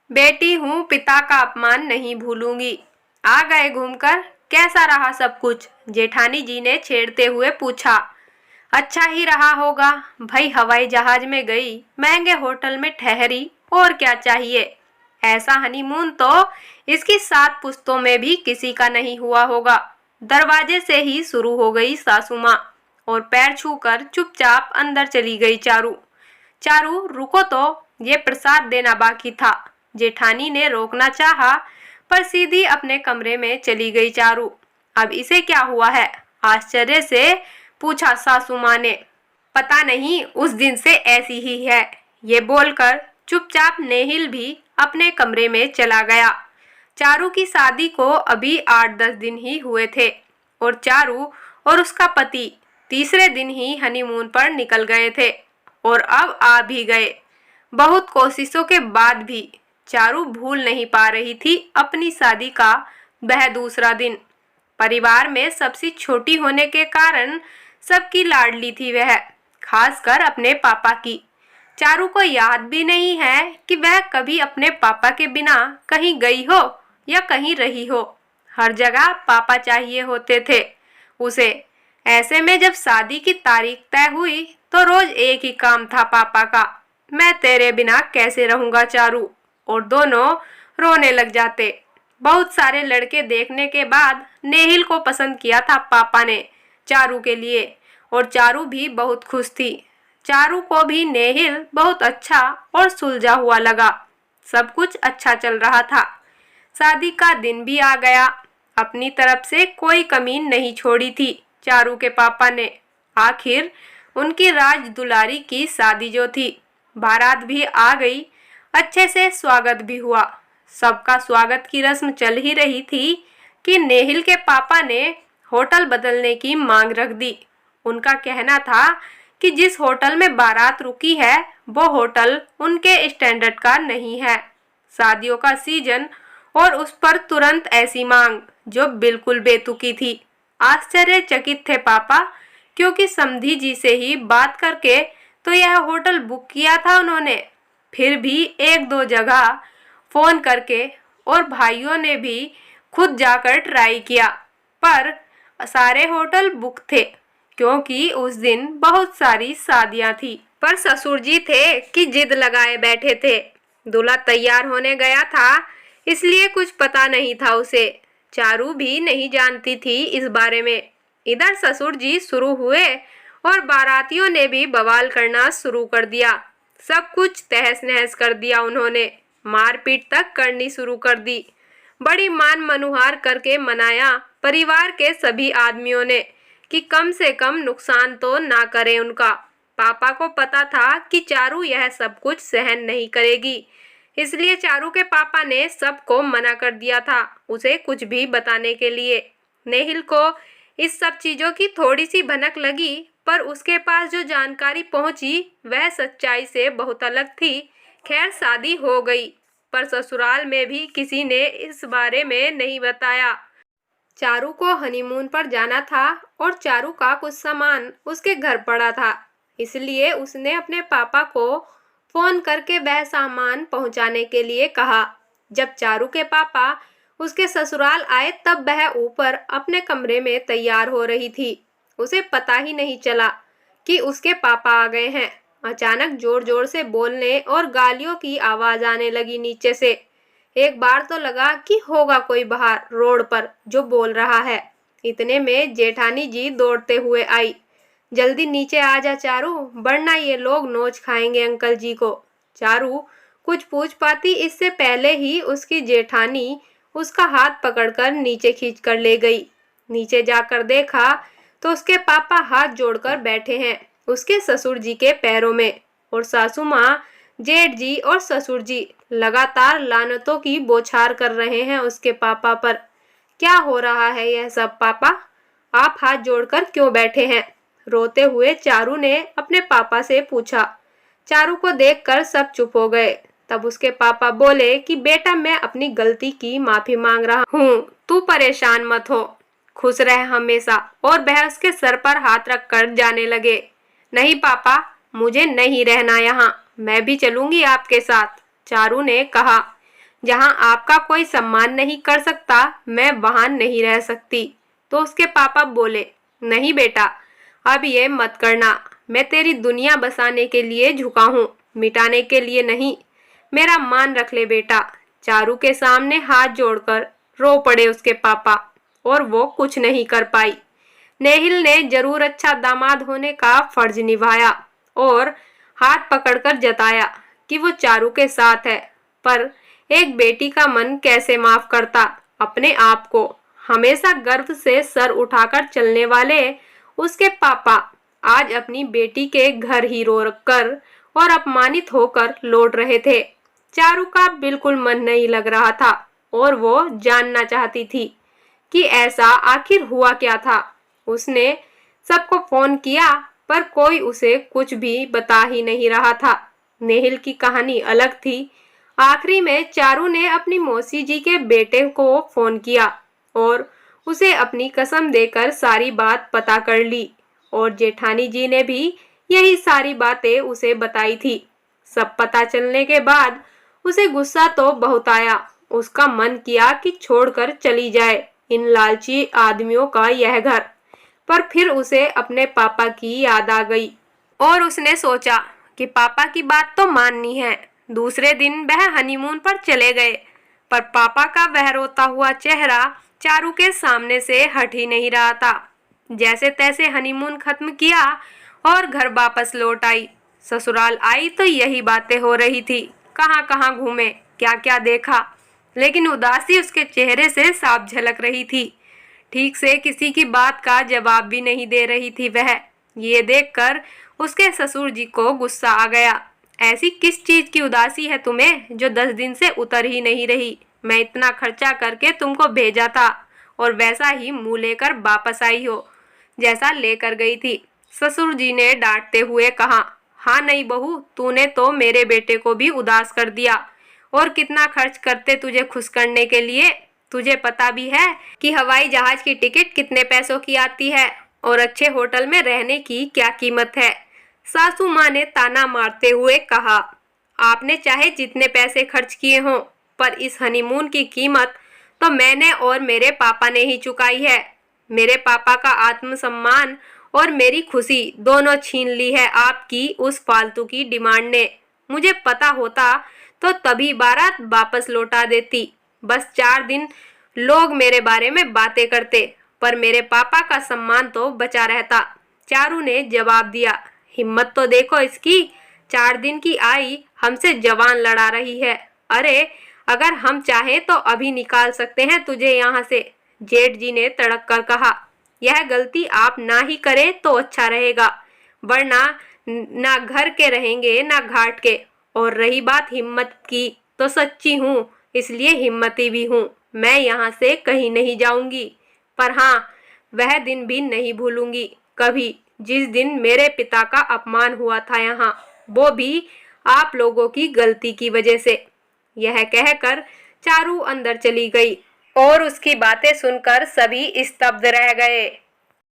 बेटी हूँ, पिता का अपमान नहीं भूलूंगी। आ गए घूमकर, कैसा रहा सब कुछ? जेठानी जी ने छेड़ते हुए पूछा। अच्छा ही रहा होगा भाई, हवाई जहाज में गई, महंगे होटल में ठहरी, और क्या चाहिए। ऐसा हनीमून तो इसकी 7 पुश्तों में भी किसी का नहीं हुआ होगा। दरवाजे से ही शुरू हो गई सासू माँ और पैर छूकर चुपचाप अंदर चली गई चारू। चारू रुको तो, ये प्रसाद देना बाकी था। जेठानी ने रोकना चाहा, पर सीधी अपने कमरे में चली गई चारू। अब इसे क्या हुआ है? आश्चर्य से पूछा सासू माँ ने। पता नहीं, उस दिन से ऐसी ही है। ये बोलकर चुपचाप नेहिल भी अपने कमरे में चला गया। चारू की शादी को अभी 8-10 दिन ही हुए थे और चारू और उसका पति तीसरे दिन ही हनीमून पर निकल गए थे और अब आ भी गए। बहुत कोशिशों के बाद भी चारू भूल नहीं पा रही थी अपनी शादी का वह दूसरा दिन। परिवार में सबसे छोटी होने के कारण सबकी लाडली थी वह, खासकर अपने पापा की। चारू को याद भी नहीं है कि वह कभी अपने पापा के बिना कहीं गई हो या कहीं रही हो। हर जगह पापा चाहिए होते थे उसे। ऐसे में जब शादी की तारीख तय हुई तो रोज एक ही काम था पापा का, मैं तेरे बिना कैसे रहूंगा चारू। और दोनों रोने लग जाते। बहुत सारे लड़के देखने के बाद नेहिल को पसंद किया था पापा ने चारू के लिए, और चारू भी बहुत खुश थी। चारू को भी नेहिल बहुत अच्छा और सुलझा हुआ लगा। सब कुछ अच्छा चल रहा था। शादी का दिन भी आ गया। अपनी तरफ से कोई कमी नहीं छोड़ी थी चारू के पापा ने। आखिर उनकी राज दुलारी की शादी जो थी, बारात भी आ गई, अच्छे से स्वागत भी हुआ। सबका स्वागत की रस्म चल ही रही थी कि नेहिल के पापा ने होटल बदलने की मांग रख दी। उनका कहना था कि जिस होटल में बारात रुकी है वो होटल उनके स्टैंडर्ड का नहीं है। शादियों का सीजन और उस पर तुरंत ऐसी मांग जो बिल्कुल बेतुकी थी। आश्चर्यचकित थे पापा, क्योंकि समधी जी से ही बात करके तो यह होटल बुक किया था उन्होंने। फिर भी 1-2 जगह फोन करके और भाइयों ने भी खुद जाकर ट्राई किया, पर सारे होटल बुक थे, क्योंकि उस दिन बहुत सारी शादियां थी। पर ससुर जी थे कि जिद लगाए बैठे थे। दूल्हा तैयार होने गया था, इसलिए कुछ पता नहीं था उसे। चारू भी नहीं जानती थी इस बारे में। इधर ससुर जी शुरू हुए और बारातियों ने भी बवाल करना शुरू कर दिया। सब कुछ तहस नहस कर दिया उन्होंने। मारपीट तक करनी शुरू कर दी। बड़ी मान मनुहार करके मनाया परिवार के सभी आदमियों ने कि कम से कम नुकसान तो ना करे उनका। पापा को पता था कि चारू यह सब कुछ सहन नहीं करेगी, इसलिए चारू के पापा ने सबको मना कर दिया था उसे कुछ भी बताने के लिए। नेहिल को इस सब चीजों की थोड़ी सी भनक लगी, पर उसके पास जो जानकारी पहुंची वह सच्चाई से बहुत अलग थी। खैर, शादी हो गई, पर ससुराल में भी किसी ने इस बारे में नहीं बताया। चारू को हनीमून पर जाना था और चारू का कुछ सामान उसके घर पड़ा था, इसलिए उसने अपने पापा को फोन करके वह सामान पहुंचाने के लिए कहा। जब चारू के पापा उसके ससुराल आए तब वह ऊपर अपने कमरे में तैयार हो रही थी। उसे पता ही नहीं चला कि उसके पापा आ गए हैं। अचानक जोर जोर से बोलने और गालियों की आवाज आने लगी नीचे से। एक बार तो लगा कि होगा कोई बाहर रोड पर जो बोल रहा है। इतने में जेठानी जी दौड़ते हुए आई। जल्दी नीचे आ जा चारू, वरना ये लोग नोच खाएंगे अंकल जी को। चारू कुछ पूछ पाती इससे पहले ही उसकी जेठानी उसका हाथ पकड़कर नीचे खींच कर ले गई। नीचे जाकर देखा तो उसके पापा हाथ जोड़कर बैठे हैं उसके ससुर जी के पैरों में, और सासू माँ, जेठ जी और ससुर जी लगातार लानतों की बौछार कर रहे हैं उसके पापा पर। क्या हो रहा है यह सब पापा? आप हाथ जोड़कर क्यों बैठे हैं? रोते हुए चारू ने अपने पापा से पूछा। चारू को देखकर सब चुप हो गए। तब उसके पापा बोले कि बेटा, मैं अपनी गलती की माफी मांग रहा हूँ, तू परेशान मत हो, खुश रह हमेशा। और वह उसके सर पर हाथ रख कर जाने लगे। नहीं पापा, मुझे नहीं रहना यहाँ, मैं भी चलूंगी आपके साथ, चारू ने कहा। जहां आपका कोई सम्मान नहीं कर सकता, मैं वहां नहीं रह सकती। तो उसके पापा बोले, नहीं बेटा, अब ये मत करना। मैं तेरी दुनिया बसाने के लिए झुका हूँ, मिटाने के लिए नहीं। मेरा मान रख ले बेटा। चारू के सामने हाथ जोड़कर रो पड़े उसके पापा, और वो कुछ नहीं कर पाई। नेहिल ने जरूर अच्छा दामाद होने का फर्ज निभाया और हाथ पकड़कर जताया कि वो चारू के साथ है, पर एक बेटी का मन कैसे माफ करता अपने आप को। हमेशा गर्व से सर उठाकर चलने वाले उसके पापा आज अपनी बेटी के घर ही रो कर और अपमानित होकर लौट रहे थे। चारू का बिल्कुल मन नहीं लग रहा था और वो जानना चाहती थी कि ऐसा आखिर हुआ क्या था। उसने सबको फोन किया, पर कोई उसे कुछ भी बता ही नहीं रहा था। नेहिल की कहानी अलग थी। आखिरी में चारू ने अपनी मौसी जी के बेटे को फोन किया और उसे अपनी कसम देकर सारी बात पता कर ली, और जेठानी जी ने भी यही सारी बातें उसे बताई थी। सब पता चलने के बाद उसे गुस्सा तो बहुत आया। उसका मन किया कि छोड़कर चली जाए इन लालची आदमियों का यह घर, पर फिर उसे अपने पापा की याद आ गई और उसने सोचा कि पापा की बात तो माननी है। दूसरे दिन वह हनीमून पर चले गए, पर पापा का वह रोता हुआ चेहरा चारू के सामने से हट ही नहीं रहा था। जैसे तैसे हनीमून खत्म किया और घर वापस लौट आई। ससुराल आई तो यही बातें हो रही थी, कहाँ कहाँ घूमे, क्या क्या देखा, लेकिन उदासी उसके चेहरे से साफ झलक रही थी। ठीक से किसी की बात का जवाब भी नहीं दे रही थी वह। ये देखकर उसके ससुर जी को गुस्सा आ गया। ऐसी किस चीज की उदासी है तुम्हें जो 10 दिन से उतर ही नहीं रही? मैं इतना खर्चा करके तुमको भेजा था और वैसा ही मुंह लेकर वापस आई हो जैसा लेकर गई थी। ससुर जी ने डांटते हुए कहा, हाँ नहीं बहू, तूने तो मेरे बेटे को भी उदास कर दिया। और कितना खर्च करते तुझे खुश करने के लिए। तुझे पता भी है कि हवाई जहाज की टिकट कितने पैसों की आती है और अच्छे होटल में रहने की क्या कीमत है। सासू माँ ने ताना मारते हुए कहा, आपने चाहे जितने पैसे खर्च किए हों, पर इस हनीमून की कीमत तो मैंने और मेरे पापा ने ही चुकाई है। मेरे पापा का आत्मसम्मान और मेरी खुशी दोनों छीन ली है आपकी उस फालतू की डिमांड ने। मुझे पता होता तो तभी बारात वापस लौटा देती। बस 4 दिन लोग मेरे बारे में बातें करते, पर मेरे पापा का सम्मान तो बचा रहता। चारू ने जवाब दिया, हिम्मत तो देखो इसकी, 4 दिन की आई हमसे जवान लड़ा रही है। अरे अगर हम चाहें तो अभी निकाल सकते हैं तुझे यहाँ से। जेठ जी ने तड़क कर कहा, यह गलती आप ना ही करें तो अच्छा रहेगा, वरना ना घर के रहेंगे ना घाट के। और रही बात हिम्मत की, तो सच्ची हूँ इसलिए हिम्मती भी हूँ। मैं यहाँ से कहीं नहीं जाऊंगी, पर हाँ, वह दिन भी नहीं भूलूंगी कभी जिस दिन मेरे पिता का अपमान हुआ था यहाँ, वो भी आप लोगों की गलती की वजह से। यह कहकर चारू अंदर चली गई और उसकी बातें सुनकर सभी स्तब्ध रह गए।